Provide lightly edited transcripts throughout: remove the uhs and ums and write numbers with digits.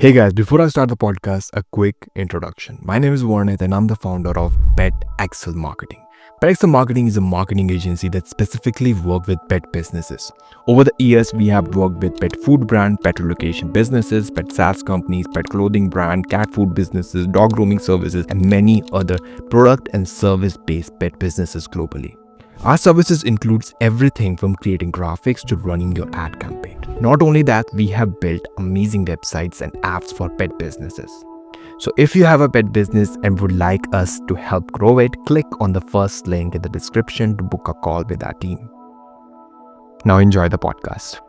Hey guys, before I start the podcast, a quick introduction. My name is Varnit and I'm the founder of Pet Excel Marketing. Pet Excel Marketing is a marketing agency that specifically works with pet businesses. Over the years, we have worked with pet food brand, pet relocation businesses, pet SaaS companies, pet clothing brand, cat food businesses, dog grooming services, and many other product and service-based pet businesses globally. Our services includes everything from creating graphics to running your ad campaign. Not only that, we have built amazing websites and apps for pet businesses. So if you have a pet business and would like us to help grow it, click on the first link in the description to book a call with our team. Now enjoy the podcast.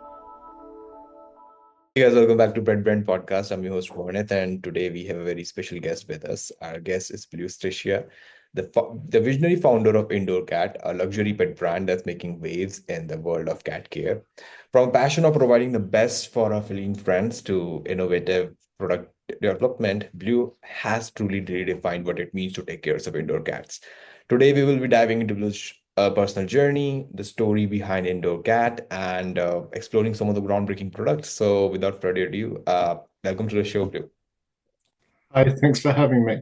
Hey guys, welcome back to Pet Brand Podcast. I'm your host Varnit, and today we have a very special guest with us. Our guest is Bleu Stessia, the visionary founder of Indoor Cat, a luxury pet brand that's making waves in the world of cat care. From a passion of providing the best for our feline friends to innovative product development, Blue has truly redefined what it means to take care of indoor cats. Today, we will be diving into Blue's personal journey, the story behind Indoor Cat, and exploring some of the groundbreaking products. So, without further ado, welcome to the show, Blue. Hi, thanks for having me.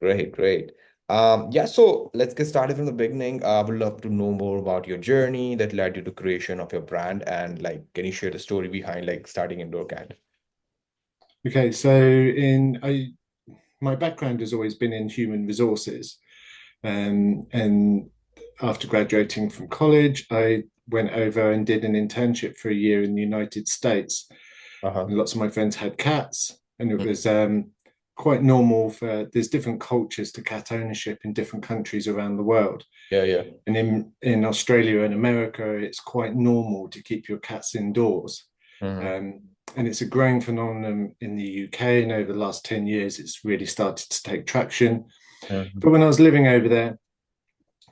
Great, great. Yeah, so let's get started from the beginning. I would love to know more about your journey that led you to creation of your brand, and can you share the story behind starting Indoor Cat? Okay, so my background has always been in human resources, and after graduating from college, I went over and did an internship for a year in the United States. Uh-huh. And lots of my friends had cats, and it Mm. was quite normal there's different cultures to cat ownership in different countries around the world. Yeah, yeah. And in Australia and America, it's quite normal to keep your cats indoors. Mhm. And it's a growing phenomenon in the UK. And over the last 10 years, it's really started to take traction. Mhm. But when I was living over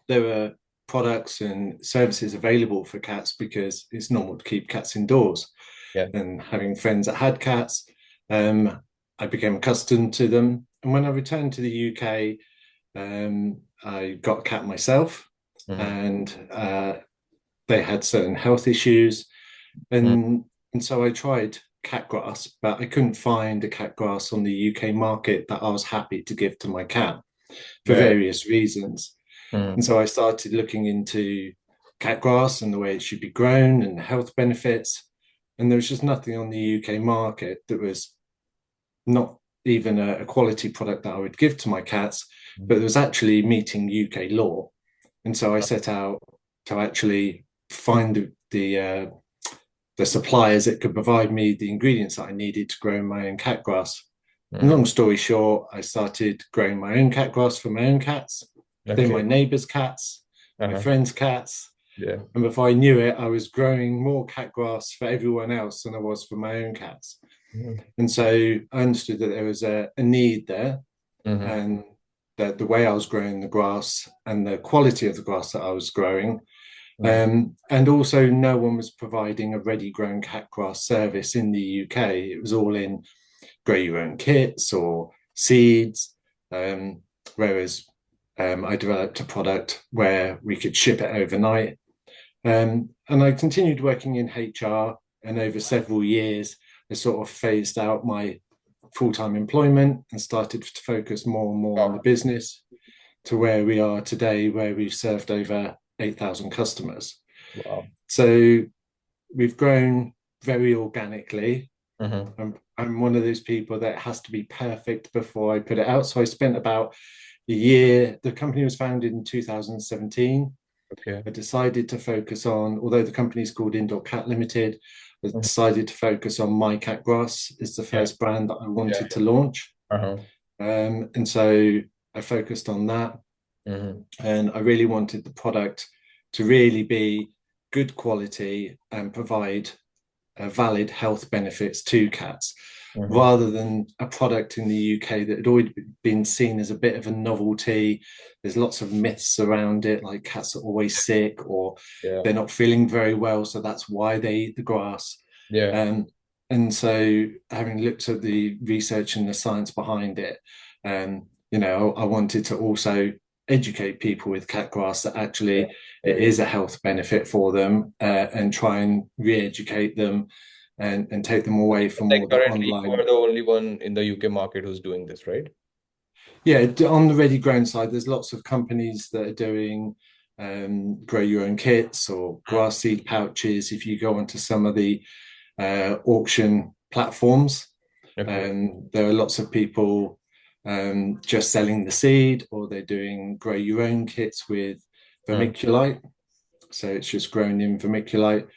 there were products and services available for cats because it's normal to keep cats indoors. Yeah. And having friends that had cats, I became accustomed to them. And when I returned to the UK, I got a cat myself, Mhm. and they had certain health issues. And so I tried cat grass, but I couldn't find a cat grass on the UK market that I was happy to give to my cat for Right. various reasons. Mhm. And so I started looking into cat grass and the way it should be grown and health benefits. And there was just nothing on the UK market that was not even a quality product that I would give to my cats, but it was actually meeting UK law. And so I set out to actually find the suppliers that could provide me the ingredients that I needed to grow my own cat grass. And long story short, I started growing my own cat grass for my own cats, then my Okay. neighbors' cats, my Uh-huh. friends' cats. Yeah. And before I knew it, I was growing more cat grass for everyone else than I was for my own cats. Mhm. And so I understood that there was a need there, Mhm. and that the way I was growing the grass and the quality of the grass that I was growing. And also, no one was providing a ready grown cat grass service in the UK. It was all in grow your own kits or seeds. Whereas I developed a product where we could ship it overnight. And I continued working in HR, and over several years, I sort of phased out my full-time employment and started to focus more and more on the business to where we are today, where we've served over 8,000 customers. Wow. So we've grown very organically. Mhm. I'm one of those people that has to be perfect before I put it out. So I spent about a year. The company was founded in 2017. Okay. I decided to focus on, although the company is called Indoor Cat Ltd, I Mhm. decided to focus on My Cat Grass is the Yeah. first brand that I Yeah. wanted to launch. Uh-huh. And so I focused on that. Mhm. And I really wanted the product to really be good quality and provide valid health benefits to cats, Mhm. rather than a product in the UK that had already been seen as a bit of a novelty. There's lots of myths around it, like cats are always sick or Yeah. they're not feeling very well, so that's why they eat the grass. Yeah. And so, having looked at the research and the science behind it, I wanted to also educate people with cat grass that actually it is a health benefit for them, and try and re-educate them and take them away from Like all the currently, you online. are the only one in the UK market who's doing this, right? Yeah, on the ready grown side, there's lots of companies that are doing grow your own kits or grass seed pouches. If you go onto some of the auction platforms, Okay. there are lots of people just selling the seed, or they're doing grow your own kits with vermiculite. So it's just grown in vermiculite.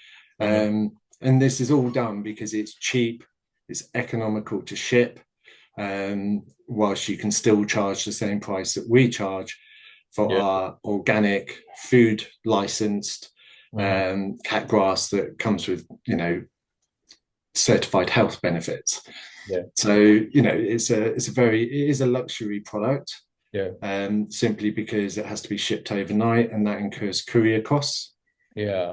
Mm-hmm. And this is all done because it's cheap, it's economical to ship, whilst you can still charge the same price that we charge for Yeah. our organic food licensed Mm-hmm. cat grass that comes with, certified health benefits. Yeah. So, it is a luxury product, Yeah. simply because it has to be shipped overnight and that incurs courier costs. Yeah.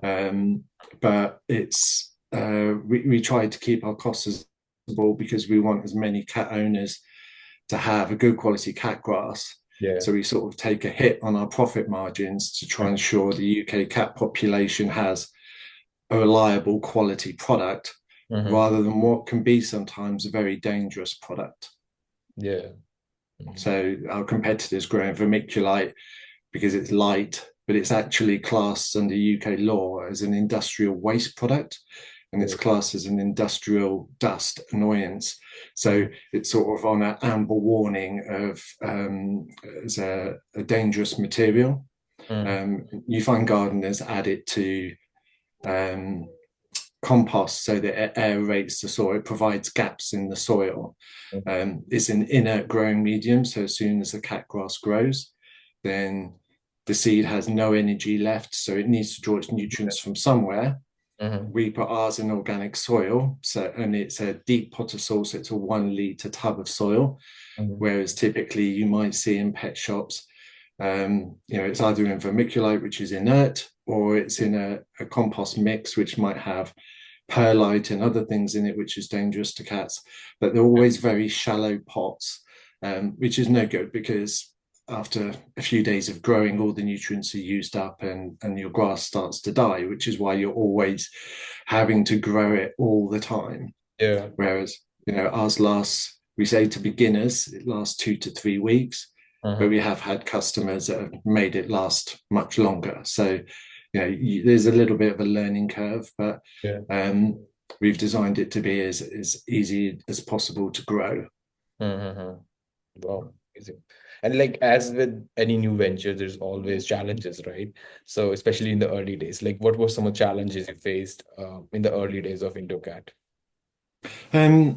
But we try to keep our costs as possible because we want as many cat owners to have a good quality cat grass. Yeah. So we sort of take a hit on our profit margins to try and ensure the UK cat population has a reliable quality product, rather than what can be sometimes a very dangerous product. Yeah. So our competitors grow in vermiculite because it's light, but it's actually classed under UK law as an industrial waste product, and it's classed as an industrial dust annoyance. So it's sort of on an amber warning of as a dangerous material. You find gardeners add it to compost so that it aerates the soil, it provides gaps in the soil. It's an inert growing medium, so as soon as the cat grass grows, then the seed has no energy left, so it needs to draw its nutrients from somewhere. We put ours in organic soil, and it's a deep pot of soil, so it's a 1 litre tub of soil, whereas typically you might see in pet shops, it's either in vermiculite, which is inert, or it's in a compost mix, which might have perlite and other things in it, which is dangerous to cats. But they're always very shallow pots, which is no good because after a few days of growing, all the nutrients are used up and your grass starts to die, which is why you're always having to grow it all the time. Yeah. Whereas, ours lasts, we say to beginners, it lasts 2 to 3 weeks, but we have had customers that have made it last much longer. So, there's a little bit of a learning curve, but we've designed it to be as easy as possible to grow. Wow. Amazing. And like as with any new venture, there's always challenges, right? So especially in the early days, like what were some of the challenges you faced in the early days of Indoor Cat? I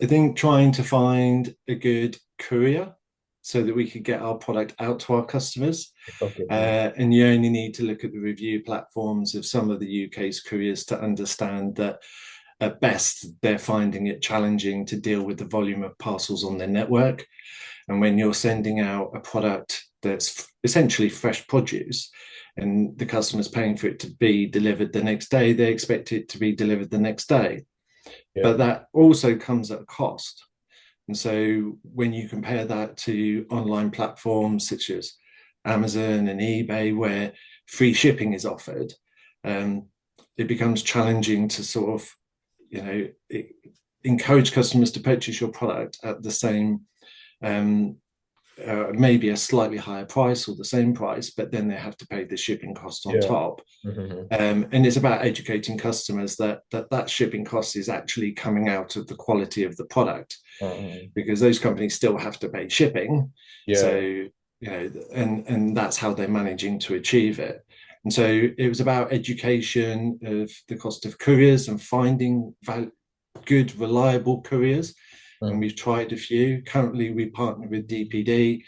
think trying to find a good courier so that we could get our product out to our customers. Okay. And you only need to look at the review platforms of some of the UK's couriers to understand that at best, they're finding it challenging to deal with the volume of parcels on their network. And when you're sending out a product that's essentially fresh produce and the customer's paying for it to be delivered the next day, they expect it to be delivered the next day. Yeah. But that also comes at a cost. And so when you compare that to online platforms such as Amazon and eBay, where free shipping is offered, it becomes challenging to sort of, encourage customers to purchase your product at the same, maybe a slightly higher price or the same price, but then they have to pay the shipping cost on top. And it's about educating customers that shipping cost is actually coming out of the quality of the product, because those companies still have to pay shipping. So, and that's how they're managing to achieve it. And so it was about education of the cost of couriers and finding good, reliable couriers. And we've tried a few. Currently, we partner with DPD.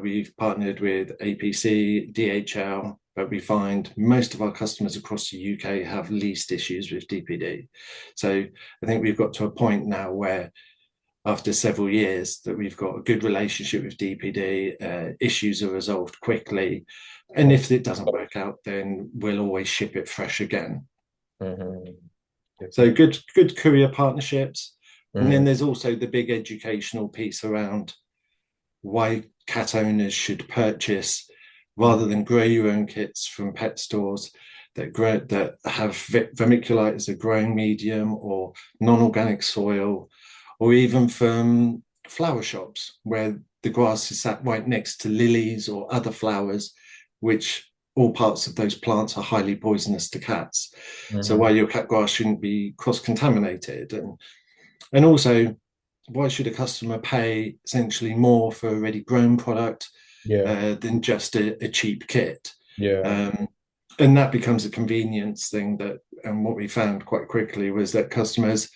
We've partnered with APC, DHL, but we find most of our customers across the UK have least issues with DPD. So I think we've got to a point now where after several years that we've got a good relationship with DPD, issues are resolved quickly. And if it doesn't work out, then we'll always ship it fresh again. So good courier partnerships. And then there's also the big educational piece around why cat owners should purchase, rather than grow your own kits from pet stores, that have vermiculite as a growing medium, or non-organic soil, or even from flower shops where the grass is sat right next to lilies or other flowers, which all parts of those plants are highly poisonous to cats. So why your cat grass shouldn't be cross-contaminated, and also why should a customer pay essentially more for a ready grown product than just a cheap kit? And that becomes a convenience thing and what we found quite quickly was that customers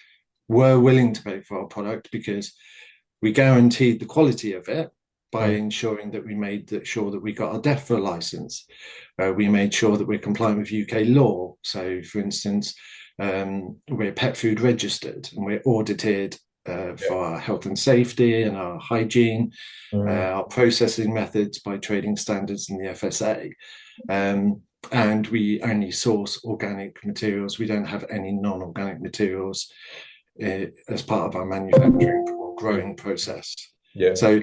were willing to pay for our product because we guaranteed the quality of it by ensuring that we made sure that we got our DEFRA license. We made sure that we're compliant with UK law. So, for instance, we're pet food registered and we're audited for our health and safety and our hygiene, our processing methods by trading standards in the FSA. And we only source organic materials. We don't have any non-organic materials as part of our manufacturing or growing process. So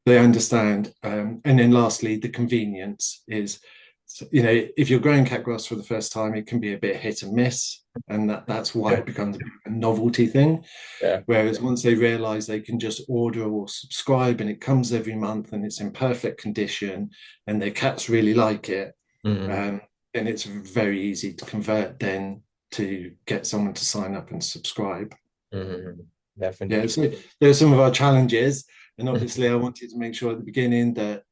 they understand. And then lastly, the convenience is, if you're growing cat grass for the first time, it can be a bit hit and miss. And that's why it becomes a novelty thing. Whereas once they realize they can just order or subscribe and it comes every month and it's in perfect condition and their cats really like it, and it's very easy to convert then to get someone to sign up and subscribe. Definitely. So there are some of our challenges. And obviously I wanted to make sure at the beginning that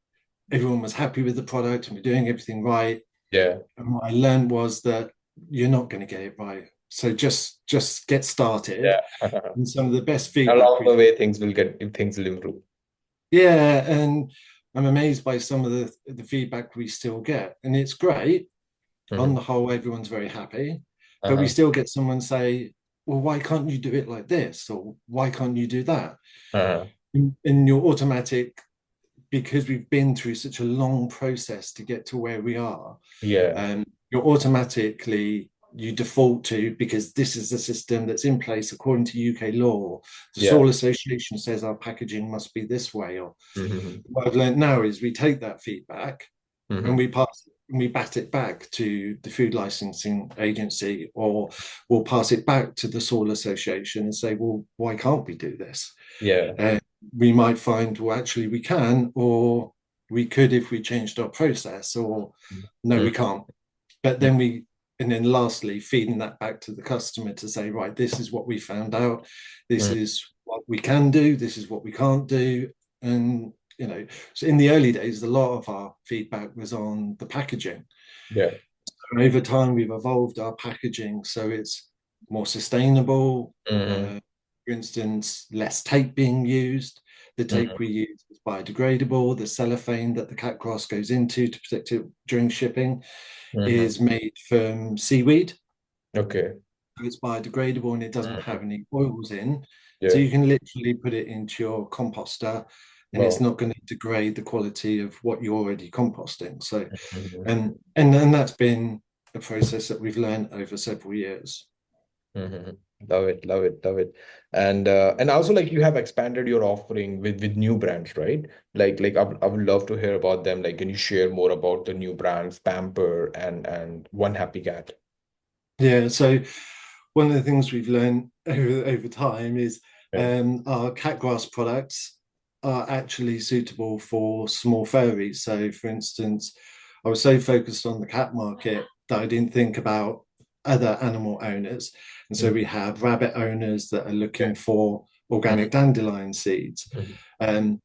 everyone was happy with the product and we're doing everything right. And what I learned was that you're not going to get it right. So just get started. And some of the best feedback along the way, things will improve. And I'm amazed by some of the feedback we still get. And it's great. On the whole, everyone's very happy. But we still get someone say, well, why can't you do it like this? Or why can't you do that? And you're automatic, because we've been through such a long process to get to where we are. You're automatically, you default to, because this is the system that's in place according to UK law. The Soil Association says our packaging must be this way. Or what I've learned now is we take that feedback and we bat it back to the food licensing agency, or we'll pass it back to the Soil Association and say, well, why can't we do this? We might find, well, actually we can, or we could if we changed our process, or no, we can't. But then and then lastly, feeding that back to the customer to say, right, this is what we found out. This is what we can do. This is what we can't do. And, so in the early days, a lot of our feedback was on the packaging. So over time, we've evolved our packaging so it's more sustainable. For instance, less tape being used. The tape we use is biodegradable. The cellophane that the cat grass goes into to protect it during shipping is made from seaweed. So it's biodegradable and it doesn't have any oils in. So you can literally put it into your composter and it's not going to degrade the quality of what you're already composting. So, and that's been a process that we've learned over several years. Love it. And also, like, you have expanded your offering with new brands, right? Like I would love to hear about them. Like, can you share more about the new brands, Pamper and One Happy Cat? So one of the things we've learned over time is our cat grass products are actually suitable for small furries. So, for instance, I was so focused on the cat market that I didn't think about other animal owners. And so we have rabbit owners that are looking for organic dandelion seeds. And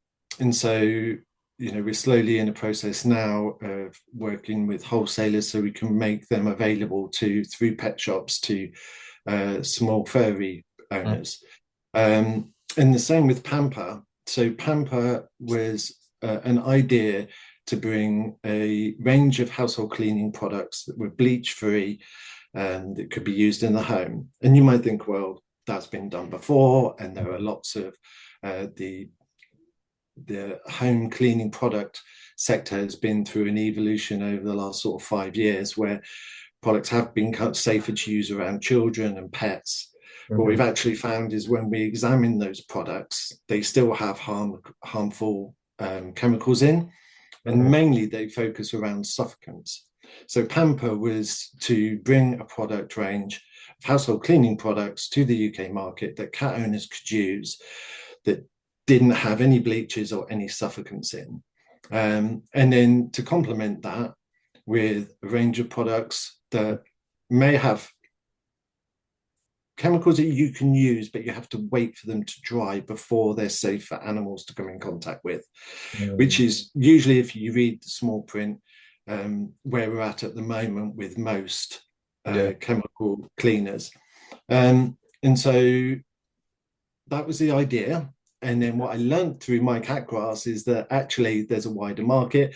so, we're slowly in a process now of working with wholesalers so we can make them available through pet shops to small furry owners. And the same with Pamper. So Pamper was an idea to bring a range of household cleaning products that were bleach-free and that could be used in the home. And you might think, well, that's been done before, and there are lots of the home cleaning product sector has been through an evolution over the last sort of 5 years where products have been safer to use around children and pets. What we've actually found is when we examine those products, they still have harmful chemicals in, and mainly they focus around suffocants. So Pamper was to bring a product range of household cleaning products to the UK market that cat owners could use that didn't have any bleaches or any suffocants in. And then to complement that with a range of products that may have chemicals that you can use, but you have to wait for them to dry before they're safe for animals to come in contact with, which is usually, if you read the small print, where we're at the moment with most chemical cleaners. And so that was the idea. And then what I learned through my cat grass is that actually there's a wider market.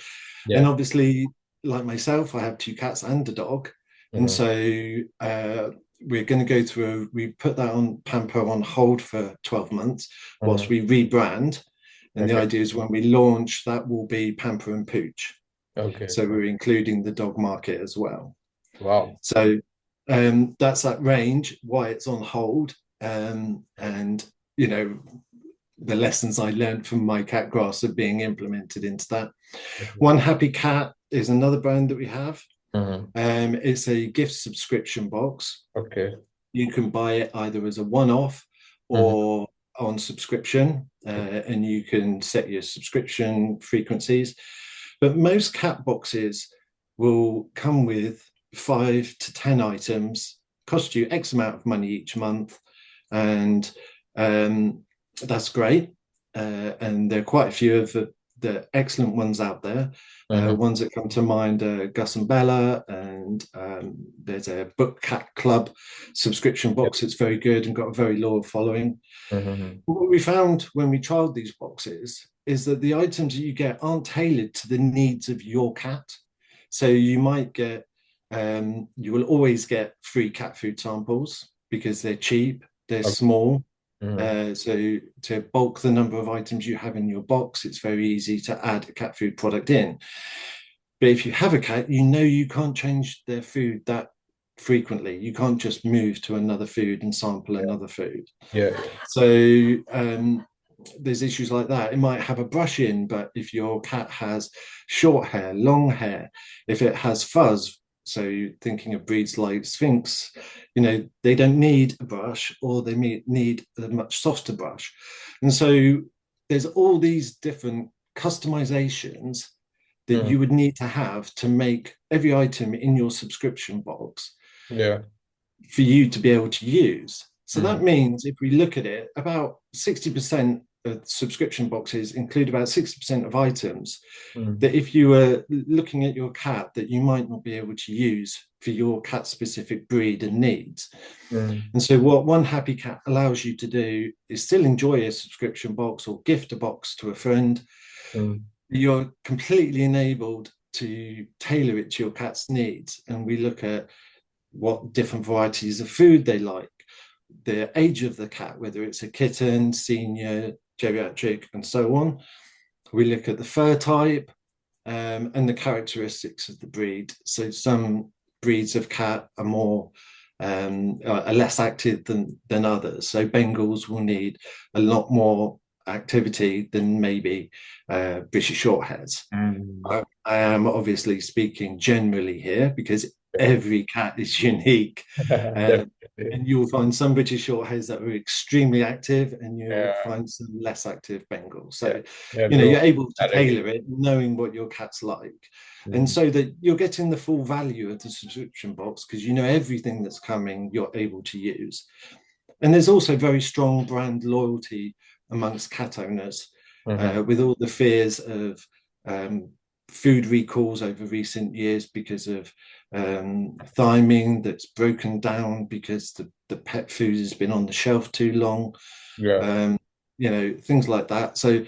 And obviously, like myself, I have 2 cats and a dog. And so we're going to go through, we put that on Pamper on hold for 12 months whilst we rebrand. And the idea is when we launch, that will be Pamper and Pooch. So we're including the dog market as well. Wow. So that's that range, why it's on hold. And, you know, the lessons I learned from my cat grass are being implemented into that. One Happy Cat is another brand that we have. It's a gift subscription box. You can buy it either as a one-off or on subscription, and you can set your subscription frequencies. But most cat boxes will come with 5 to 10 items, cost you X amount of money each month, and that's great. And there are quite a few of the excellent ones out there. Ones that come to mind are Gus and Bella, and there's a Book Cat Club subscription box that's very good and got a very loyal following. What we found when we trialed these boxes is that the items that you get aren't tailored to the needs of your cat. So you might get, you will always get free cat food samples because they're cheap, they're small. So to bulk the number of items you have in your box, it's very easy to add a cat food product in. But if you have a cat, you know you can't change their food that frequently. You can't just move to another food and sample another food. So there's issues like that. It might have a brush in, but if your cat has short hair, long hair, if it has fuzz, so thinking of breeds like Sphinx, you know, they don't need a brush, or they need a much softer brush. And so there's all these different customizations that you would need to have to make every item in your subscription box for you to be able to use. So that means if we look at it, about 60% of subscription boxes include about 60% of items that if you were looking at your cat, that you might not be able to use for your cat specific breed and needs. And so what One Happy Cat allows you to do is still enjoy a subscription box or gift a box to a friend. You're completely enabled to tailor it to your cat's needs. And we look at what different varieties of food they like, the age of the cat, whether it's a kitten, senior, geriatric, and so on. We look at the fur type and the characteristics of the breed. So some breeds of cat are more are less active than others. So Bengals will need a lot more activity than maybe British Shorthairs. I am obviously speaking generally here because every cat is unique. And you'll find some British Shorthairs that are extremely active, and you'll find some less active Bengals. So, you know, you're able to tailor it, knowing what your cat's like. And so that you're getting the full value of the subscription box because you know everything that's coming, you're able to use. And there's also very strong brand loyalty amongst cat owners with all the fears of food recalls over recent years because of thymine that's broken down because the pet food has been on the shelf too long, you know, things like that. So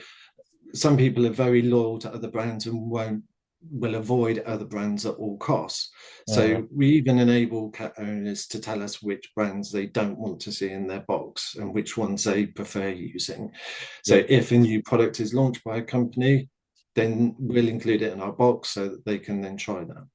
some people are very loyal to other brands and will avoid other brands at all costs. So we even enable cat owners to tell us which brands they don't want to see in their box and which ones they prefer using. So if a new product is launched by a company, then we'll include it in our box so that they can then try that.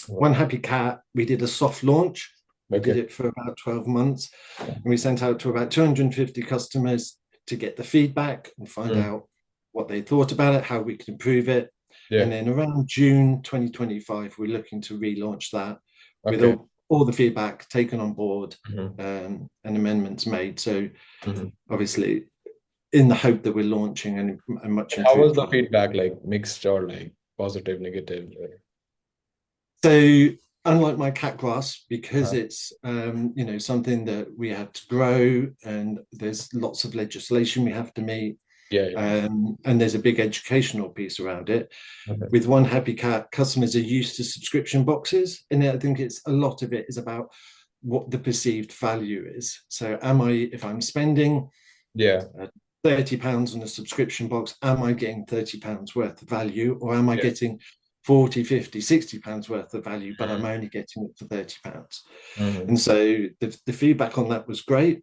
One Happy Cat, we did a soft launch. We did it for about 12 months. And we sent out to about 250 customers to get the feedback and find out what they thought about it, how we could improve it. Yeah. And then around June 2025, we're looking to relaunch that with Okay. all the feedback taken on board, Mhm. and amendments made. So Mhm. obviously, in the hope that we're launching a much How was improved the product. feedback? Like mixed or like positive, negative? So unlike my cat grass, because Uh, it's something that we had to grow, and there's lots of legislation we have to meet, yeah, yeah. and there's a big educational piece around it. Okay. With One Happy Cat, customers are used to subscription boxes, and I think it's a lot of it is about what the perceived value is. So, if I'm spending Yeah, £30 on a subscription box, am I getting £30 worth of value, or am I yeah. getting 40, 50, £60 worth of value, but I'm Mhm. only getting it for £30? Mhm. And so the feedback on that was great,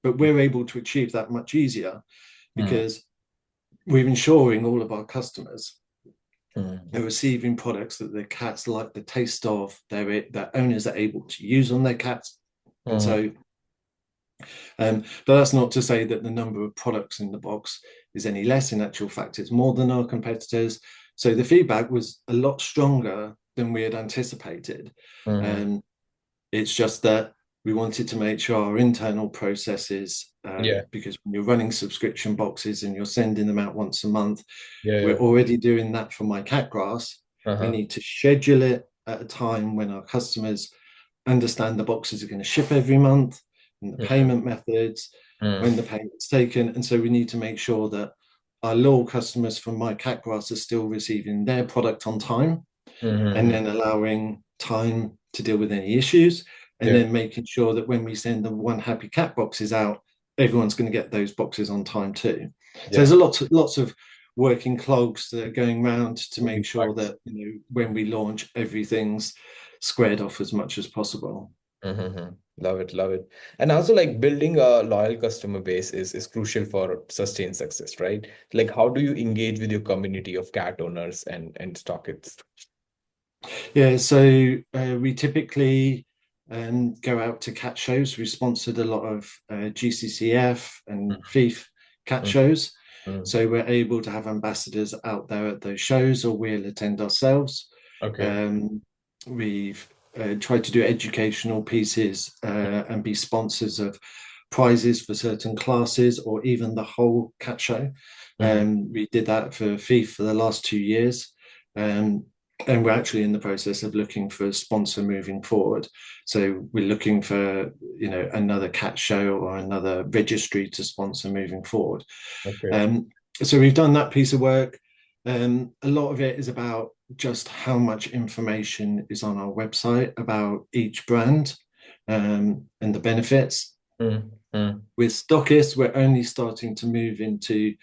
but we're able to achieve that much easier Mhm. because we're ensuring all of our customers Mhm. are receiving products that their cats like the taste of, their owners are able to use on their cats. And Mhm. so, but that's not to say that the number of products in the box is any less. In actual fact, it's more than our competitors. So the feedback was a lot stronger than we had anticipated. Mhm. Um, it's just that we wanted to make sure our internal processes, Yeah, because when you're running subscription boxes and you're sending them out once a month, yeah, we're yeah. already doing that for my cat grass. We Uh-huh. need to schedule it at a time when our customers understand the boxes are going to ship every month, and the Mhm. payment methods, Mhm. when the payment's taken. And so we need to make sure that our loyal customers from my cat grass are still receiving their product on time, and Mhm. then allowing time to deal with any issues, and Yeah, then making sure that when we send the One Happy Cat boxes out, everyone's going to get those boxes on time too. So yeah. there's a lots of working clogs that are going around to Moving make sure parts. that when we launch, everything's squared off as much as possible. Mm-hmm. Love it, love it. And also like building a loyal customer base is crucial for sustained success, right? Like how do you engage with your community of cat owners and stockists? Yeah, so we typically go out to cat shows. We sponsored a lot of GCCF and FIF cat Mm-hmm. shows. Mm-hmm. So we're able to have ambassadors out there at those shows, or we'll attend ourselves. Okay. Um, we've tried to do educational pieces and be sponsors of prizes for certain classes, or even the whole cat show. Mm-hmm. We did that for FIF for the last 2 years. Um, and we're actually in the process of looking for a sponsor moving forward. So we're looking for another cat show or another registry to sponsor moving forward. Okay. Um, so we've done that piece of work. A lot of it is about just how much information is on our website about each brand, and the benefits. Mm-hmm. With stockists, we're only starting to move into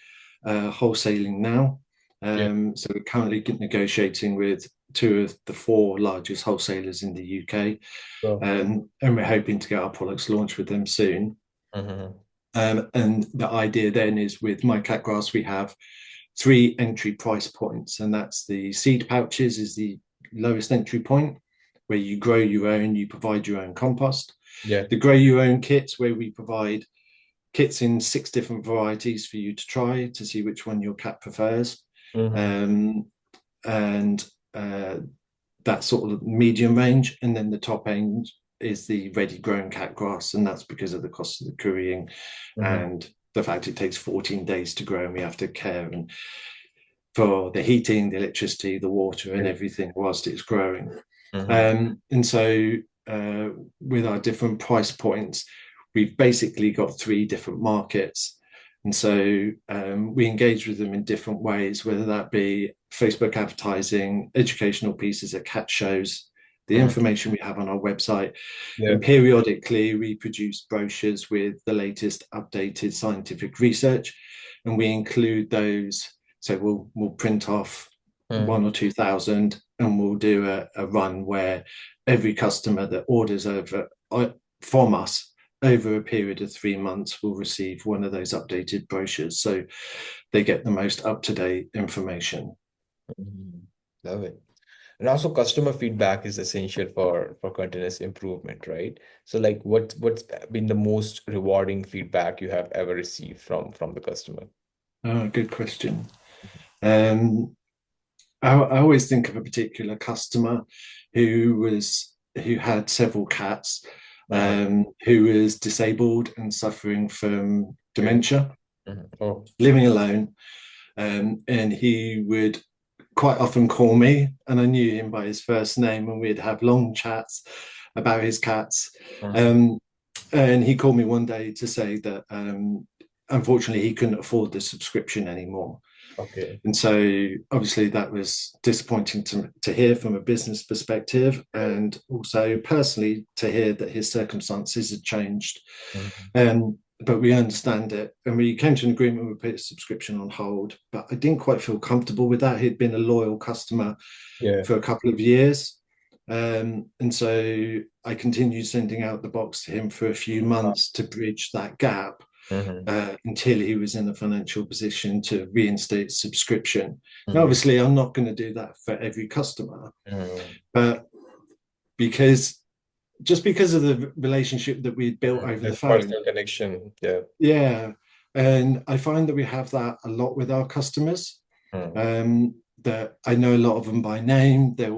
wholesaling now. Yeah. So we're currently negotiating with two of the four largest wholesalers in the UK, So, and we're hoping to get our products launched with them soon. mm-hmm. And the idea then is, with my cat grass, we have three entry price points, and that's the seed pouches is the lowest entry point, where you grow your own, you provide your own compost. Yeah. The grow your own kits, where we provide kits in 6 different varieties for you to try to see which one your cat prefers. Mm-hmm. Um, and that sort of medium range. And then the top end is the ready grown cat grass. And that's because of the cost of the currying Mm-hmm. and the fact it takes 14 days to grow, and we have to care and for the heating, the electricity, the water, and Yeah. everything whilst it's growing. Mm-hmm. And so, with our different price points, we've basically got three different markets. And so we engage with them in different ways, whether that be Facebook advertising, educational pieces at cat shows, the Mm-hmm. information we have on our website. Yeah. And periodically, we produce brochures with the latest updated scientific research, and we include those. So we'll print off Mm-hmm. 1 or 2,000, and we'll do a run where every customer that orders over from us over a period of 3 months will receive one of those updated brochures, so they get the most up-to-date information. Mm-hmm. Love it. And also customer feedback is essential for continuous improvement, right? So like what's been the most rewarding feedback you have ever received from the customer? Good question. um, I always think of a particular customer who had several cats, Uh-huh. who was disabled and suffering from Okay. dementia, Oh, living alone. And he would quite often call me, and I knew him by his first name, and we'd have long chats about his cats. uh-huh. Um, and he called me one day to say that unfortunately he couldn't afford the subscription anymore. Okay. And so obviously that was disappointing to hear from a business perspective, Yeah. and also personally to hear that his circumstances had changed. Mhm. But we understand it, and we came to an agreement. We put his subscription on hold, but I didn't quite feel comfortable with that. He'd been a loyal customer Yeah. for a couple of years, and so I continued sending out the box to him for a few months to bridge that gap, Mhm. until he was in a financial position to reinstate subscription. Now, Mhm. obviously, I'm not going to do that for every customer, Mhm. but because just because of the relationship that we'd built over the This phone, personal connection. Yeah. yeah, and I find that we have that a lot with our customers. Mm. That I know a lot of them by name. They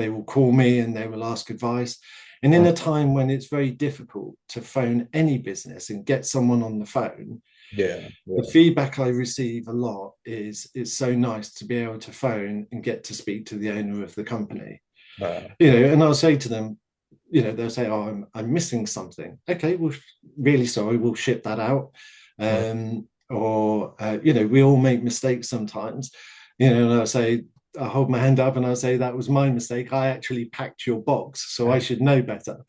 will call me and they will ask advice. And in Mm. a time when it's very difficult to phone any business and get someone on the phone, Yeah. the Yeah. feedback I receive a lot is it's so nice to be able to phone and get to speak to the owner of the company. Uh, And I'll say to them, they'll say, "Oh, I'm missing something." Okay, well, really sorry, we'll ship that out. mm. We all make mistakes sometimes. And I'll say, I hold my hand up and I'll say that was my mistake. I actually packed your box, so I should know better.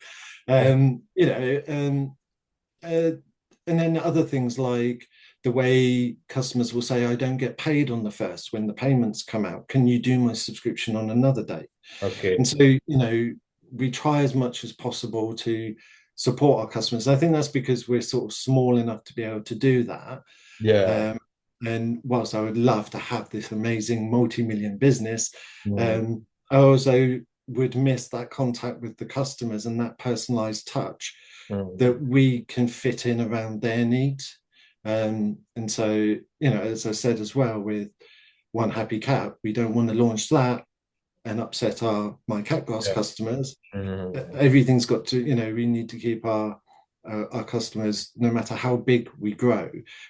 Um, you know, um, uh, and then other things like the way customers will say, "I don't get paid on the first when the payments come out. Can you do my subscription on another day?" Okay. And so, we try as much as possible to support our customers. I think that's because we're sort of small enough to be able to do that. Yeah. Um, and whilst I would love to have this amazing multi-million business, Mm. I also would miss that contact with the customers and that personalized touch Mm. that we can fit in around their needs. And so, as I said as well, with One Happy Cat, we don't want to launch that and upset my cat grass Yeah. customers. Mm. Everything's got to, we need to keep our customers, no matter how big we grow,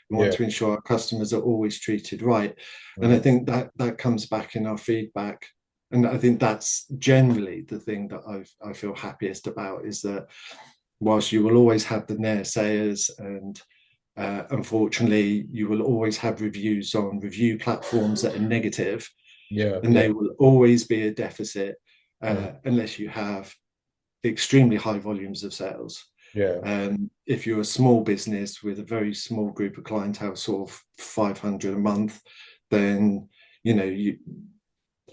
we want Yeah. to ensure our customers are always treated right. And I Mm. think that comes back in our feedback. And I think that's generally the thing that I feel happiest about, is that whilst you will always have the naysayers, and unfortunately you will always have reviews on review platforms that are negative, Yeah. and Yeah. they will always be a deficit Mm. unless you have extremely high volumes of sales. Yeah. If you're a small business with a very small group of clientele, sort of 500 a month, then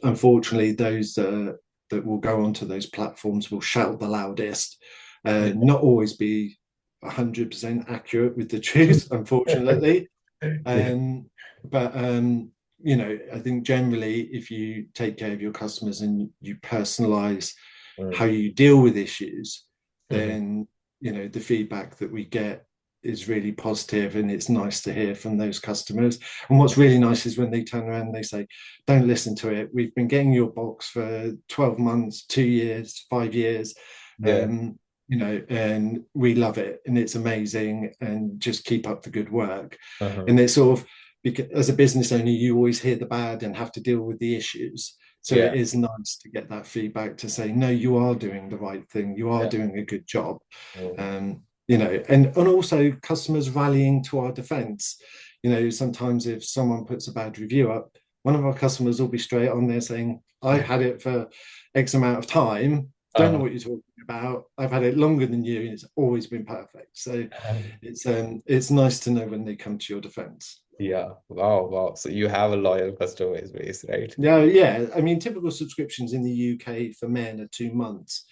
unfortunately those that will go onto those platforms will shout the loudest, Yeah. not always be 100% accurate with the truth, unfortunately. Yeah. But I think generally, if you take care of your customers and you personalize how Mm. you deal with issues, Mhm. then the feedback that we get is really positive, and it's nice to hear from those customers. And what's really nice is when they turn around and they say, "Don't listen to it. We've been getting your box for 12 months, 2 years, 5 years. Yeah. And we love it, and it's amazing, and just keep up the good work." Uh-huh. And it's sort of, because as a business owner, you always hear the bad and have to deal with the issues. So Yeah. it is nice to get that feedback to say, no, you are doing the right thing. You are Yeah. doing a good job. Mm. And also customers rallying to our defense. Sometimes if someone puts a bad review up, one of our customers will be straight on there saying, "I've had it for X amount of time. Don't know Uh, what you're talking about. I've had it longer than you, and it's always been perfect." So it's nice to know when they come to your defense. yeah. Wow. Wow. So you have a loyal customer base, right? Yeah. I mean, typical subscriptions in the UK for men are 2 months.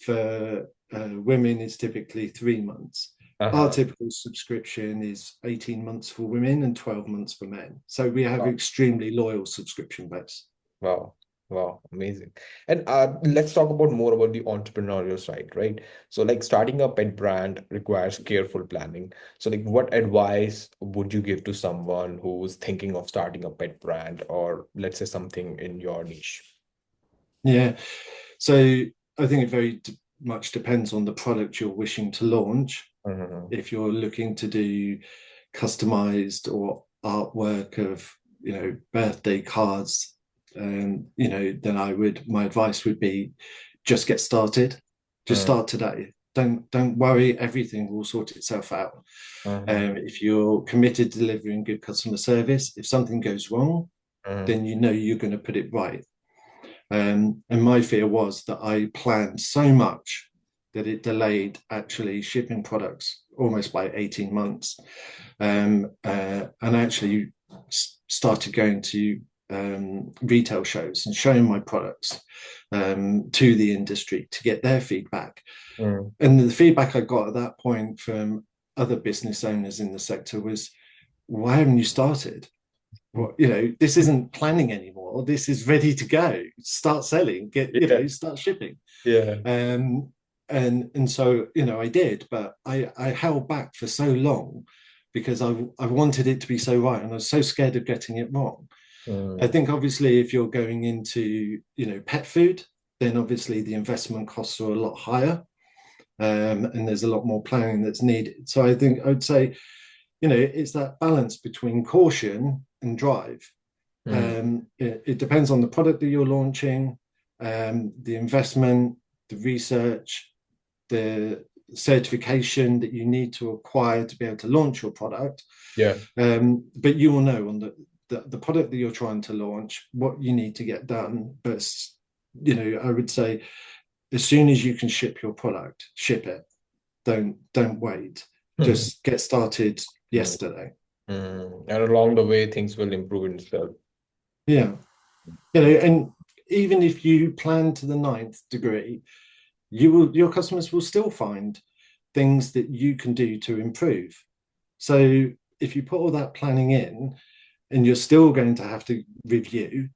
For women, it's typically 3 months. Our Uh-huh. typical subscription is 18 months for women and 12 months for men. So we have Wow. extremely loyal subscription base. Wow. Wow, amazing. And let's talk about more about the entrepreneurial side, right? So, like starting a pet brand requires careful planning. So, like, what advice would you give to someone who's thinking of starting a pet brand, or let's say something in your niche? Yeah. So I think it very much depends on the product you're wishing to launch. Mm-hmm. If you're looking to do customized or artwork of, birthday cards, then my advice would be just get started. Just start today. Don't worry, everything will sort itself out. Mm-hmm. If you're committed to delivering good customer service, if something goes wrong, Mm-hmm. then you know you're going to put it right. And my fear was that I planned so much that it delayed actually shipping products almost by 18 months. And actually started going to retail shows and showing my products to the industry to get their feedback. Mm-hmm. And the feedback I got at that point from other business owners in the sector was, why haven't you started? Well, this isn't planning anymore. This is ready to go. Start selling, Yeah, start shipping. yeah. Um, and so, I did, but I held back for so long because I wanted it to be so right. And I was so scared of getting it wrong. I Mm. think obviously if you're going into, pet food, then obviously the investment costs are a lot higher. And there's a lot more planning that's needed. So I think I'd say, it's that balance between caution and drive. Mm. It depends on the product that you're launching, the investment, the research, the certification that you need to acquire to be able to launch your product. Yeah. But you will know on the product that you're trying to launch what you need to get done. But I would say as soon as you can ship your product, ship it. Don't wait. Mm. Just get started Mm. yesterday. Mm. And along the way, things will improve in itself. Yeah. And even if you plan to the ninth degree, your customers will still find things that you can do to improve. So if you put all that planning in and you're still going to have to review,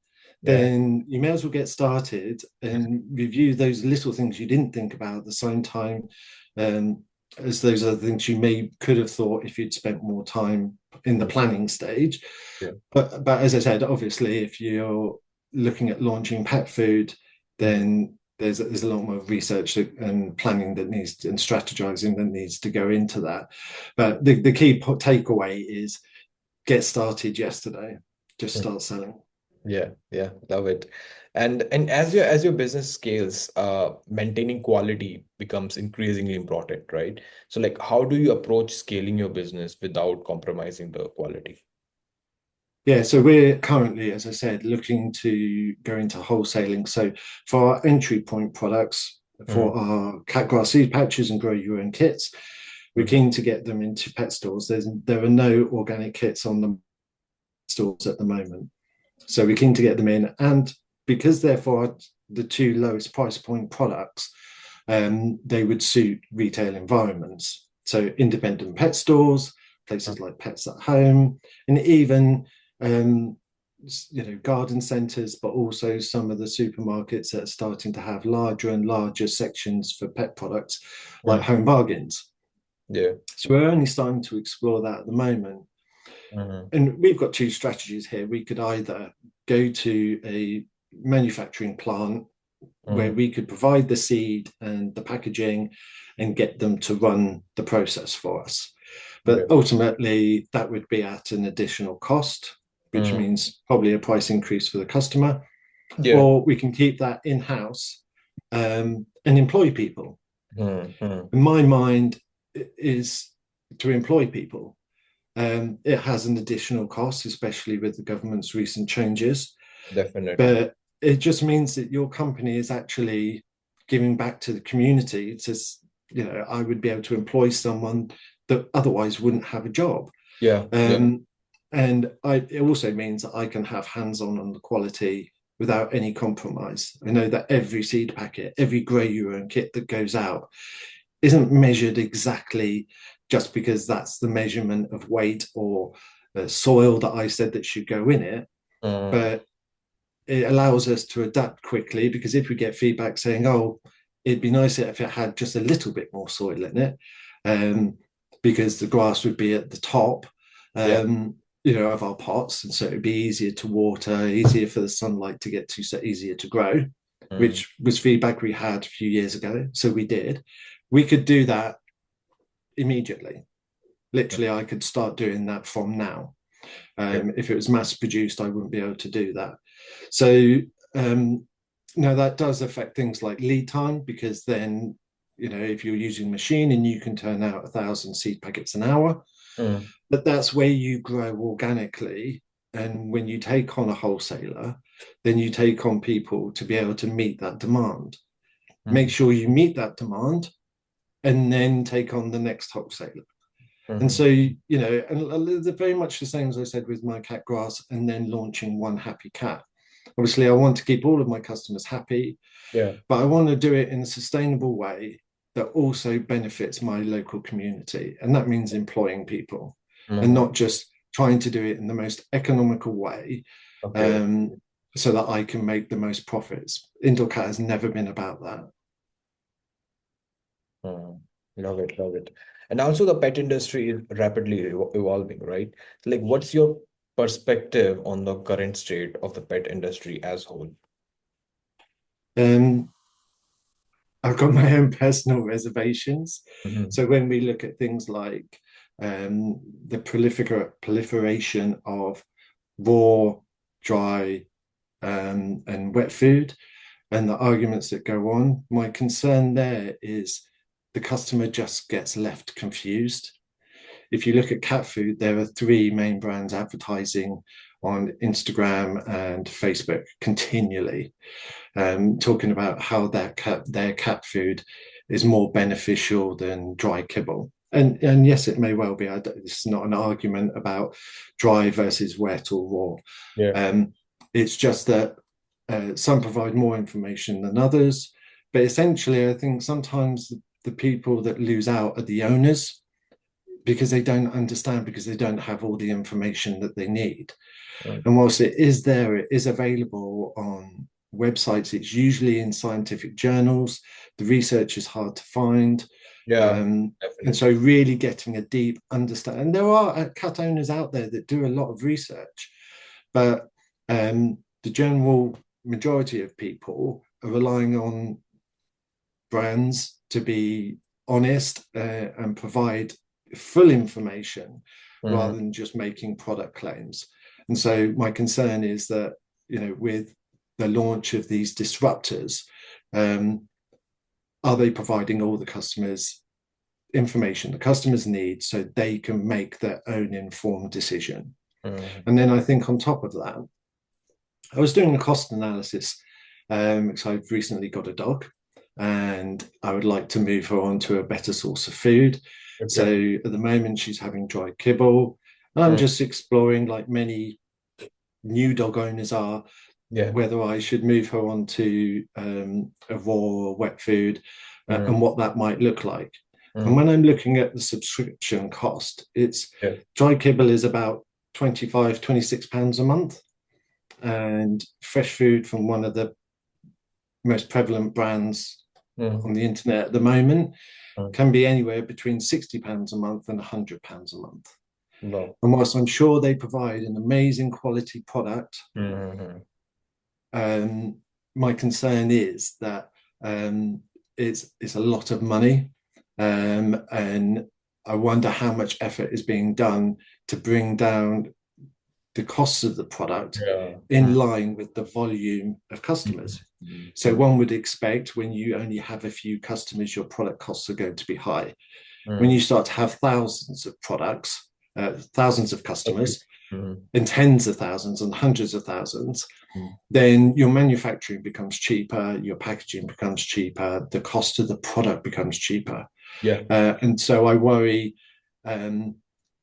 Yeah. then you may as well get started and review those little things you didn't think about at the same time, um, as those other things you could have thought if you'd spent more time in the planning stage. Yeah. But as I said, obviously, if you're looking at launching pet food, Mm. then there's a lot more research and planning and strategizing that needs to go into that. But the key takeaway is get started yesterday. Just start selling. Yeah, yeah, love it. And as your business scales, maintaining quality becomes increasingly important, right? So like how do you approach scaling your business without compromising the quality? Yeah, so we're currently, as I said, looking to go into wholesaling. So for our entry point products, for Mm. our cat grass seed patches and grow your own kits, we're Mhm. keen to get them into pet stores. There are no organic kits on the stores at the moment. So we're keen to get them in. And because therefore the two lowest price point products, they would suit retail environments. So independent pet stores, places like Pets at Home, and even garden centres, but also some of the supermarkets that are starting to have larger and larger sections for pet products, like Mm. Home Bargains. Yeah. So we're only starting to explore that at the moment. Mhm. And we've got two strategies here. We could either go to a manufacturing plant where Mm. we could provide the seed and the packaging and get them to run the process for us. Yeah. But ultimately, that would be at an additional cost, which Mm. means probably a price increase for the customer. Yeah. Or we can keep that in house and employ people. Mm. Mm. In my mind, is to employ people. It has an additional cost, especially with the government's recent changes. Definitely. But it just means that your company is actually giving back to the community. It's just, I would be able to employ someone that otherwise wouldn't have a job. Yeah. Yeah. Um, it also means that I can have hands on the quality without any compromise. I know that every seed packet, every grow your own kit that goes out isn't measured exactly just because that's the measurement of weight or soil that I said that should go in it. Mm. But it allows us to adapt quickly, because if we get feedback saying, oh, it'd be nicer if it had just a little bit more soil in it, because the grass would be at the top, of our pots, and so it'd be easier to water, easier for the sunlight to get to, so easier to grow, which was feedback we had a few years ago. So we did. We could do that immediately. Literally, I could start doing that from now. If it was mass produced, I wouldn't be able to do that. So now that does affect things like lead time, because then, if you're using a machine and you can turn out 1,000 seed packets an hour, but that's where you grow organically. And when you take on a wholesaler, then you take on people to be able to meet that demand. Make sure you meet that demand, and then take on the next wholesaler. And so, and they're very much the same as I said with my cat grass, and then launching One Happy Cat. Obviously, I want to keep all of my customers happy, but I want to do it in a sustainable way that also benefits my local community. And that means employing people and not just trying to do it in the most economical way, so that I can make the most profits. Indoor Cat has never been about that. Love it, love it. And also the pet industry is rapidly evolving, right? So like, what's your perspective on the current state of the pet industry as whole? I've got my own personal reservations. So when we look at things like the proliferation of raw, dry, and wet food, and the arguments that go on, my concern there is the customer just gets left confused. If you look at cat food, there are 3 main brands advertising on Instagram and Facebook continually, talking about how their cat food is more beneficial than dry kibble. And yes, it may well be. This is not an argument about dry versus wet or raw. It's just that some provide more information than others. But essentially, I think sometimes the people that lose out are the owners, because they don't understand, because they don't have all the information that they need. And whilst it is there, it is available on websites. It's usually in scientific journals. The research is hard to find. And so really getting a deep understanding. And there are cat owners out there that do a lot of research, but the general majority of people are relying on brands to be honest and provide full information rather than just making product claims. And so my concern is that, with the launch of these disruptors, are they providing all the customers information the customers need so they can make their own informed decision? And then I think on top of that, I was doing a cost analysis because I've recently got a dog and I would like to move her on to a better source of food. So at the moment she's having dry kibble. And I'm just exploring, like many new dog owners are, whether I should move her on to a raw or wet food and what that might look like. And when I'm looking at the subscription cost, it's dry kibble is about £26 a month, and fresh food from one of the most prevalent brands on the internet at the moment can be anywhere between £60 a month and £100 a month. And whilst I'm sure they provide an amazing quality product, my concern is that it's a lot of money, and I wonder how much effort is being done to bring down the costs of the product in line with the volume of customers. So one would expect, when you only have a few customers, your product costs are going to be high. When you start to have thousands of products, thousands of customers, and tens of thousands and hundreds of thousands, then your manufacturing becomes cheaper, your packaging becomes cheaper, the cost of the product becomes cheaper. And so I worry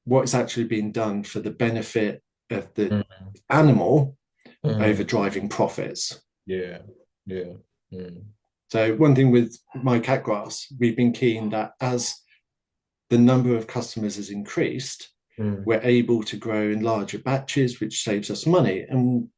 what is actually being done for the benefit of the animal over driving profits. So one thing with my cat grass, we've been keen that as the number of customers has increased, we're able to grow in larger batches, which saves us money. And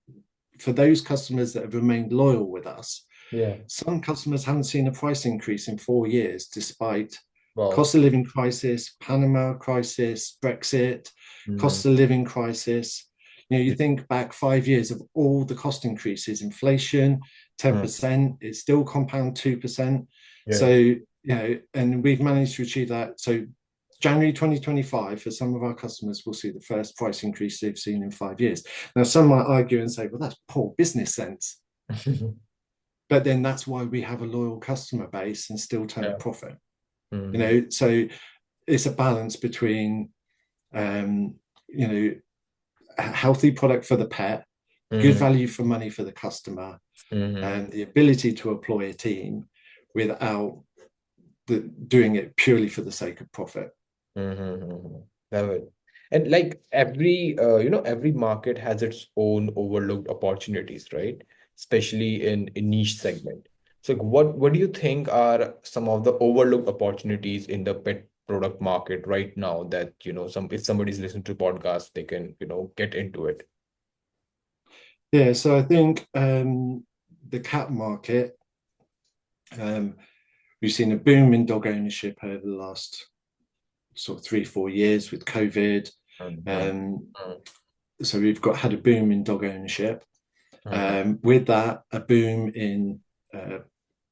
for those customers that have remained loyal with us, Yeah. some customers haven't seen a price increase in 4 years, despite Wow. cost of living crisis, Panama crisis, Brexit, cost of living crisis. You think back 5 years of all the cost increases, inflation, 10%, it's still compound 2%. Yeah. So, and we've managed to achieve that. So January 2025, for some of our customers, will see the first price increase they've seen in 5 years. Now, some might argue and say, well, that's poor business sense. But then that's why we have a loyal customer base and still turn a profit. So it's a balance between, a healthy product for the pet, good value for money for the customer, and the ability to employ a team without doing it purely for the sake of profit. Love it. And like every market has its own overlooked opportunities, right? Especially in niche segment. So what do you think are some of the overlooked opportunities in the pet product market right now that, if somebody's listening to podcast, they can, get into it? Yeah, so I think the cat market, we've seen a boom in dog ownership over the last sort of 3-4 years with COVID. So we've had a boom in dog ownership. With that, a boom in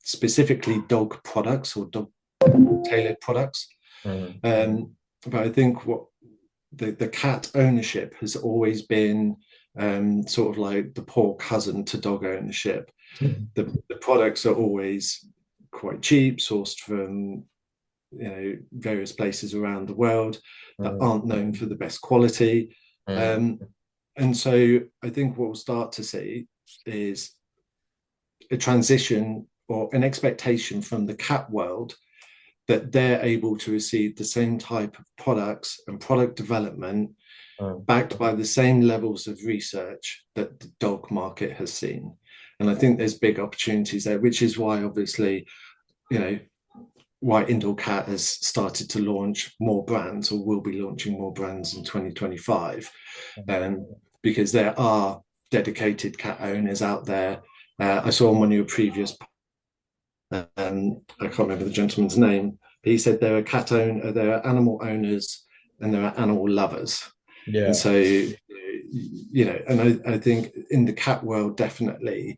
specifically dog products or dog tailored products. But I think what the cat ownership has always been sort of like the poor cousin to dog ownership. The products are always quite cheap, sourced from various places around the world that aren't known for the best quality. And so I think what we'll start to see is a transition or an expectation from the cat world that they're able to receive the same type of products and product development backed by the same levels of research that the dog market has seen. And I think there's big opportunities there, which is why obviously, why Indoor Cat has started to launch more brands or will be launching more brands in 2025. Because there are dedicated cat owners out there. I saw on one of your previous, I can't remember the gentleman's name, but he said there are animal owners and there are animal lovers. Yeah. And so, and I think in the cat world, definitely,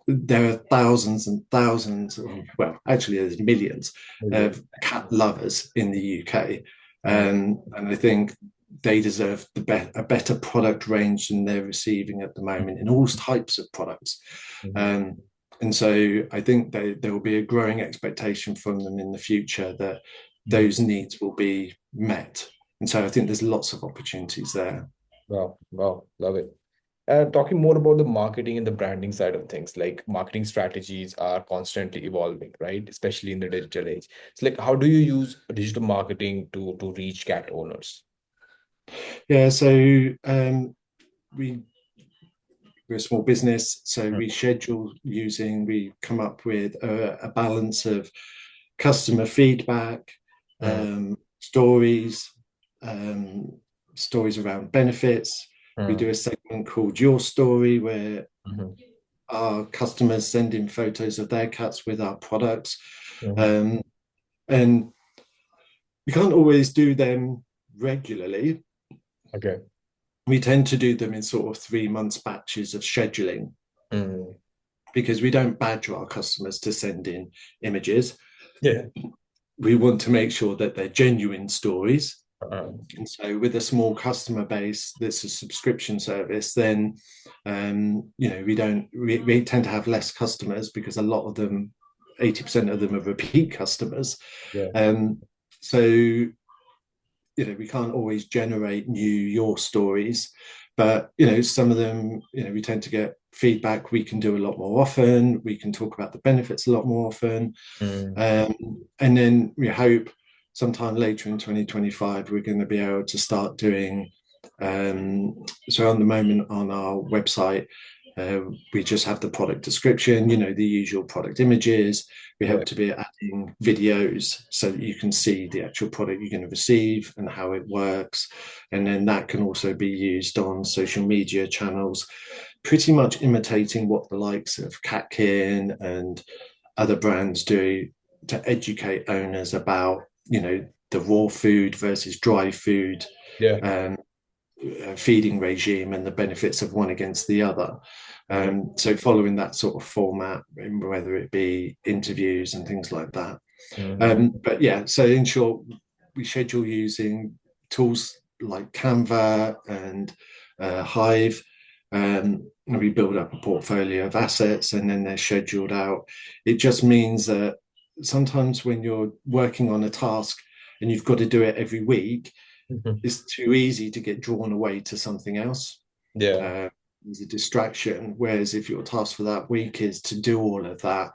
there are thousands and thousands, well, actually there's millions of cat lovers in the UK. And I think they deserve a better product range than they're receiving at the moment in all types of products. And so I think there will be a growing expectation from them in the future that those needs will be met. And so I think there's lots of opportunities there. Wow, love it. Talking more about the marketing and the branding side of things, like marketing strategies are constantly evolving, right? Especially in the digital age. It's like, how do you use digital marketing to reach cat owners? Yeah, so we're a small business, so we come up with a balance of customer feedback, stories around benefits. We do a segment called Your Story, where our customers send in photos of their cats with our products. And we can't always do them regularly. Okay. We tend to do them in sort of 3 months batches of scheduling, because we don't badger our customers to send in images. Yeah. We want to make sure that they're genuine stories. And so with a small customer base that's a subscription service, then we tend to have less customers because a lot of them, 80% of them, are repeat customers. So we can't always generate new Your Stories, but some of them, we tend to get feedback we can do a lot more often. We can talk about the benefits a lot more often. And then we hope sometime later in 2025 we're going to be able to start doing, so on the moment on our website, we just have the product description, the usual product images. We hope to be adding videos so that you can see the actual product you're going to receive and how it works. And then that can also be used on social media channels pretty much imitating what the likes of Catkin and other brands do to educate owners about, the raw food versus dry food Yeah. um, feeding regime and the benefits of one against the other. So following that sort of format, whether it be interviews and things like that. But yeah, so in short, we schedule using tools like Canva and Hive. And we build up a portfolio of assets and then they're scheduled out. It just means that sometimes when you're working on a task and you've got to do it every week, it's too easy to get drawn away to something else. Yeah. As a distraction. Whereas if your task for that week is to do all of that,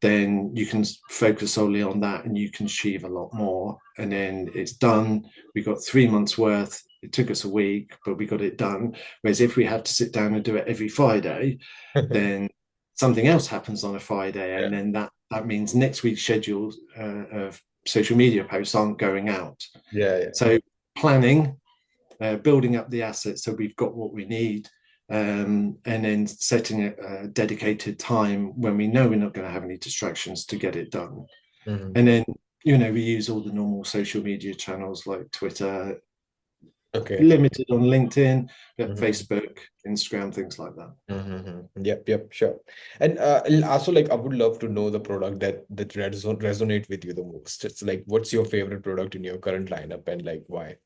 then you can focus solely on that and you can achieve a lot more. And then it's done. We got 3 months worth. It took us a week, but we got it done. Whereas if we have to sit down and do it every Friday, then something else happens on a Friday. And then that means next week's schedule of social media posts aren't going out. Yeah. So planning, building up the assets so we've got what we need, and then setting a dedicated time when we know we're not going to have any distractions to get it done. And then, we use all the normal social media channels like Twitter, limited on LinkedIn, Facebook, Instagram, things like that. Yep, sure. And also, like, I would love to know the product that resonate with you the most. It's like, what's your favorite product in your current lineup and like why?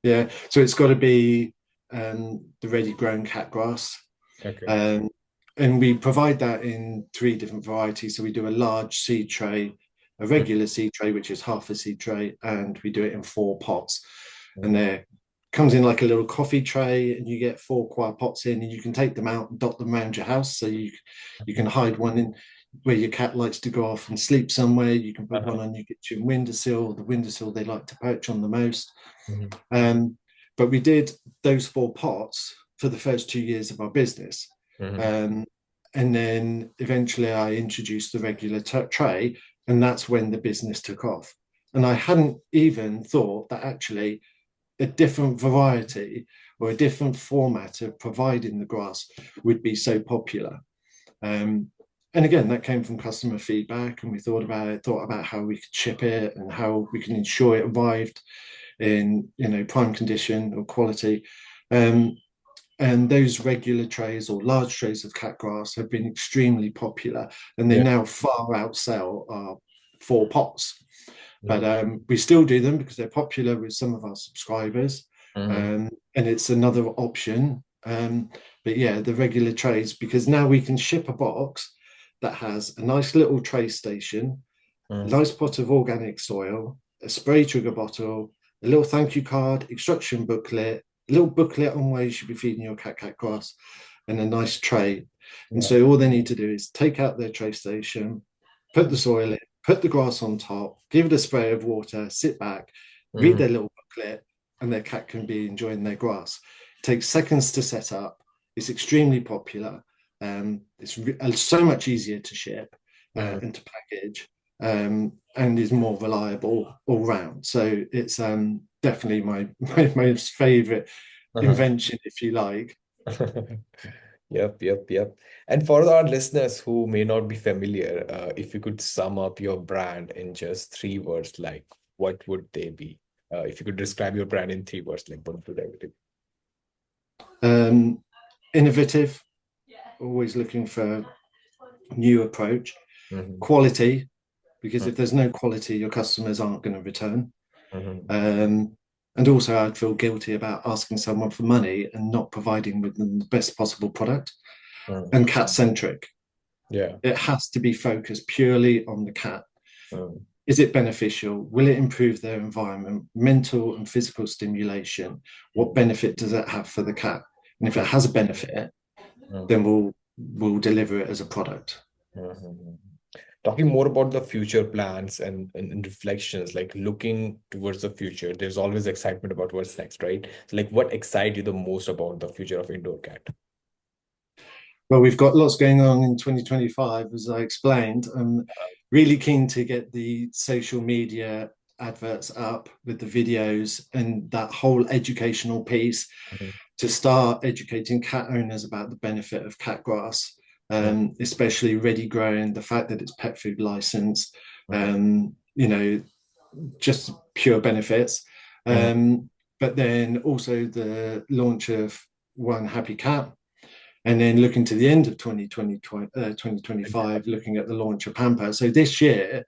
Yeah, so it's got to be the ready grown cat grass. And we provide that in 3 different varieties. So we do a large seed tray, a regular seed tray, which is half a seed tray, and we do it in 4 pots. And there comes in like a little coffee tray, and you get 4 coir pots in, and you can take them out and dot them around your house. So you can hide one in where your cat likes to go off and sleep somewhere. You can put one on your kitchen windowsill, the windowsill they like to perch on the most. But we did those 4 pots for the first 2 years of our business. And then eventually I introduced the regular tray, and that's when the business took off. And I hadn't even thought that actually a different variety or a different format of providing the grass would be so popular. And again, that came from customer feedback, and we thought about how we could ship it and how we can ensure it arrived in prime condition or quality. And those regular trays or large trays of cat grass have been extremely popular, and they now far outsell our 4 pots. But we still do them because they're popular with some of our subscribers, and it's another option. But yeah, the regular trays, because now we can ship a box that has a nice little tray station, a nice pot of organic soil, a spray trigger bottle, a little thank you card, instruction booklet, a little booklet on where you should be feeding your cat grass, and a nice tray. And so all they need to do is take out their tray station, put the soil in, put the grass on top, give it a spray of water, sit back, read their little booklet, and their cat can be enjoying their grass. It takes seconds to set up. It's extremely popular. It's so much easier to ship and to package, and is more reliable all round. So it's definitely my most favorite invention, if you like. Yep. And for our listeners who may not be familiar, if you could sum up your brand in just 3 words, like what would they be? If you could describe your brand in 3 words, like what would they be? Innovative, always looking for new approach. Quality, because if there's no quality, your customers aren't going to return. And also I'd feel guilty about asking someone for money and not providing with them the best possible product. And cat-centric. It has to be focused purely on the cat. Is it beneficial? Will it improve their environment, mental and physical stimulation? What benefit does that have for the cat? And if it has a benefit, then we'll deliver it as a product. Talking more about the future plans and reflections, like looking towards the future, there's always excitement about what's next, right? So like what excites you the most about the future of Indoor Cat? Well, we've got lots going on in 2025, as I explained. I'm really keen to get the social media adverts up with the videos and that whole educational piece to start educating cat owners about the benefit of cat grass, especially ready grown, the fact that it's pet food licensed, just pure benefits. But then also the launch of One Happy Cat. And then looking to the end of 2025, looking at the launch of Pamper. So this year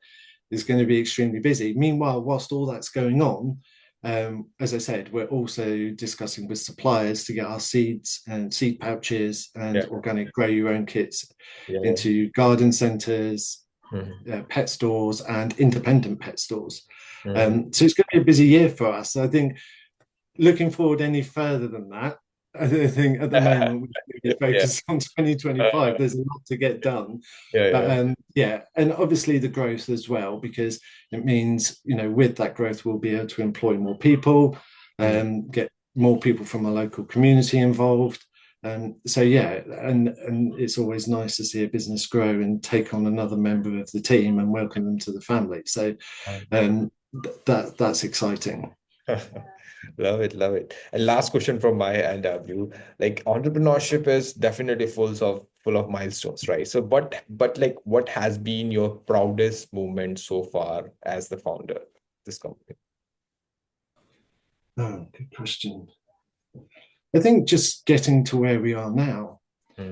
is going to be extremely busy. Meanwhile, whilst all that's going on, as I said, we're also discussing with suppliers to get our seeds and seed pouches and organic grow your own kits into garden centres, pet stores and independent pet stores. So it's going to be a busy year for us. I think looking forward any further than that, I think at the moment we should be focused on 2025. There's a lot to get done. And obviously the growth as well, because it means, with that growth, we'll be able to employ more people, get more people from the local community involved. And it's always nice to see a business grow and take on another member of the team and welcome them to the family. So that's exciting. Love it. And last question from my end, Blue. Like, entrepreneurship is definitely full of milestones, right? So, but like, what has been your proudest moment so far as the founder of this company? Oh, good question. I think just getting to where we are now.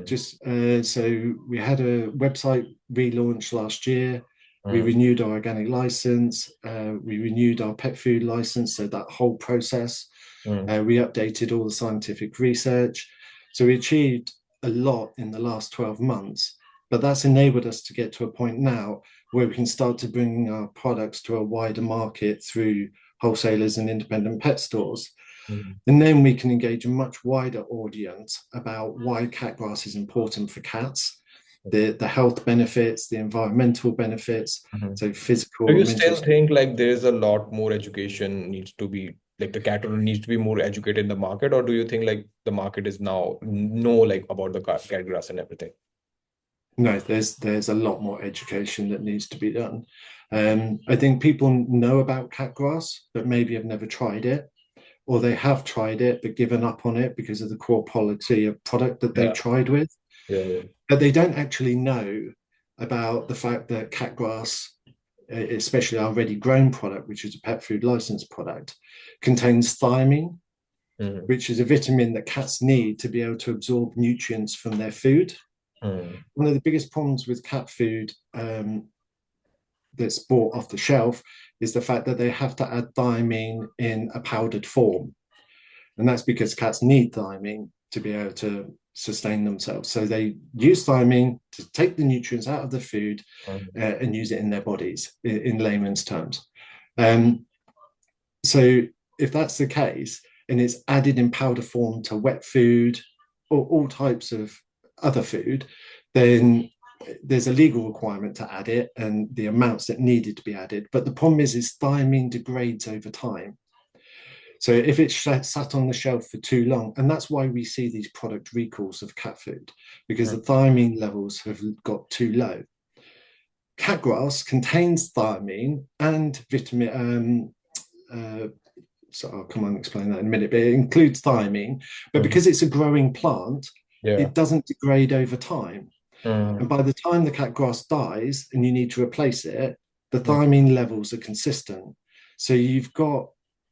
So we had a website relaunch last year. We renewed our organic license. We renewed our pet food license. So that whole process, we updated all the scientific research. So we achieved a lot in the last 12 months, but that's enabled us to get to a point now where we can start to bring our products to a wider market through wholesalers and independent pet stores. And then we can engage a much wider audience about why cat grass is important for cats, the health benefits, the environmental benefits, so physical. Do you still think like there's a lot more education needs to be, like the cat owner needs to be more educated in the market, or do you think like the market is now like about the cat grass and everything? No, there's a lot more education that needs to be done. I think people know about cat grass, but maybe have never tried it, or they have tried it but given up on it because of the poor quality of product that they tried with. But they don't actually know about the fact that cat grass, especially our ready grown product, which is a pet food licensed product, contains thiamine, which is a vitamin that cats need to be able to absorb nutrients from their food. One of the biggest problems with cat food that's bought off the shelf is the fact that they have to add thiamine in a powdered form. And that's because cats need thiamine to be able to sustain themselves. So they use thiamine to take the nutrients out of the food and use it in their bodies, in layman's terms. So if that's the case, and it's added in powder form to wet food or all types of other food, then there's a legal requirement to add it and the amounts that needed to be added. But the problem is thiamine degrades over time. So if it's sat on the shelf for too long, and that's why we see these product recalls of cat food, because the thiamine levels have got too low. Cat grass contains thiamine and vitamin, so I'll come on and explain that in a minute, but it includes thiamine, but because it's a growing plant, it doesn't degrade over time. And by the time the cat grass dies and you need to replace it, the thiamine levels are consistent. So you've got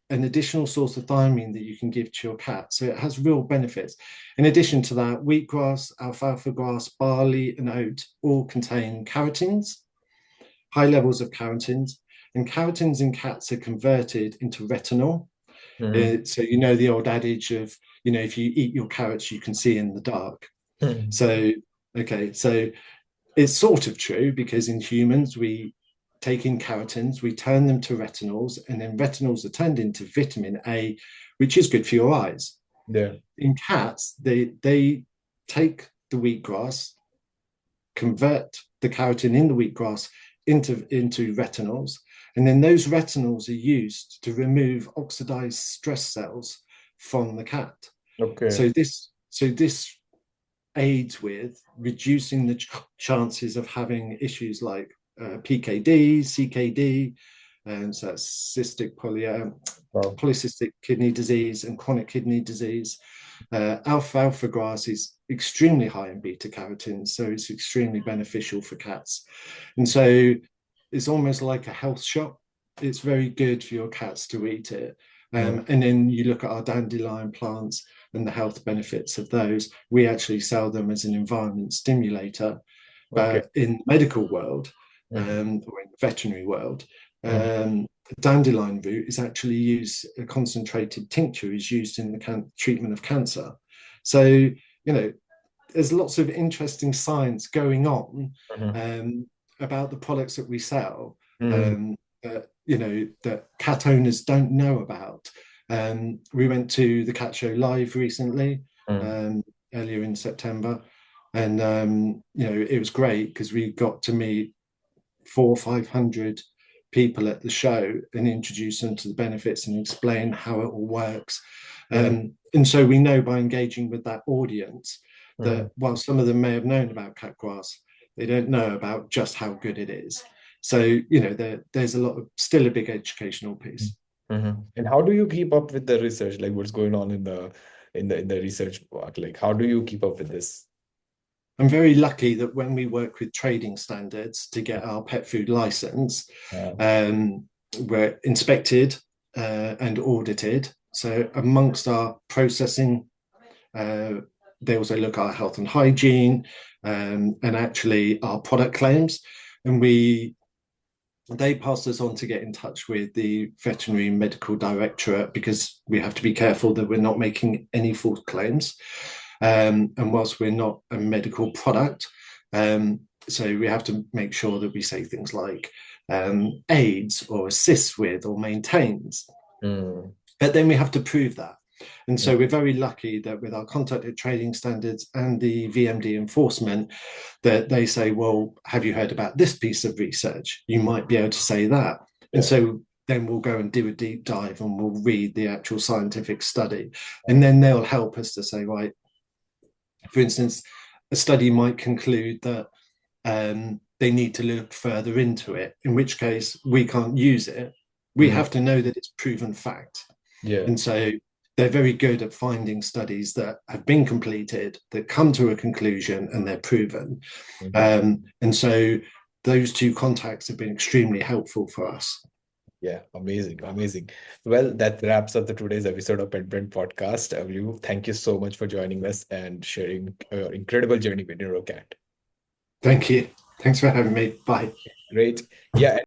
an additional source of thiamine that you can give to your cat. So it has real benefits. In addition to that, wheatgrass, alfalfa grass, barley, and oat all contain carotene, high levels of carotene. And carotene in cats are converted into retinol. So the old adage of, if you eat your carrots, you can see in the dark. So it's sort of true, because in humans, we take in carotenes, we turn them to retinols, and then retinols are turned into vitamin A, which is good for your eyes. In cats, they take the wheatgrass, convert the carotene in the wheatgrass into retinols, and then those retinols are used to remove oxidized stress cells from the cat. So this aids with reducing the chances of having issues like PKD, CKD, and so that's polycystic kidney disease and chronic kidney disease. Alfalfa grass is extremely high in beta carotene, so it's extremely beneficial for cats. And so it's almost like a health shop. It's very good for your cats to eat it. And then you look at our dandelion plants and the health benefits of those. We actually sell them as an environment stimulator. Okay. But in the medical world, or in the veterinary world, dandelion root is actually used, a concentrated tincture is used in the treatment of cancer. So, you know, there's lots of interesting science going on about the products that we sell, you know, that cat owners don't know about. We went to the Cat Show Live recently, earlier in September, and you know, it was great because we got to meet 400 or 500 people at the show and introduce them to the benefits and explain how it all works. And so we know by engaging with that audience that while some of them may have known about cat grass, they don't know about just how good it is. So, you know, there's a lot of, still a big educational piece. And how do you keep up with the research? Like what's going on in the research part? Like how do you keep up with this? I'm very lucky that when we work with trading standards to get our pet food license, we're inspected and audited. So amongst our processing, they also look at our health and hygiene and actually our product claims. And they passed us on to get in touch with the veterinary medical directorate because we have to be careful that we're not making any false claims. And whilst we're not a medical product, so we have to make sure that we say things like aids or assists with or maintains. But then we have to prove that. And so we're very lucky that with our contacted trading standards and the VMD enforcement, that they say, well, have you heard about this piece of research? You might be able to say that. And so then we'll go and do a deep dive and we'll read the actual scientific study. And then they'll help us to say, right, for instance, a study might conclude that they need to look further into it, in which case we can't use it. We have to know that it's proven fact. And so they're very good at finding studies that have been completed, that come to a conclusion and they're proven. And so those two contacts have been extremely helpful for us. Yeah, amazing, amazing. Well, that wraps up today's episode of Pet Brand Podcast. Blue, thank you so much for joining us and sharing your incredible journey with Indoor Cat. Thank you. Thanks for having me. Bye. Great. Yeah.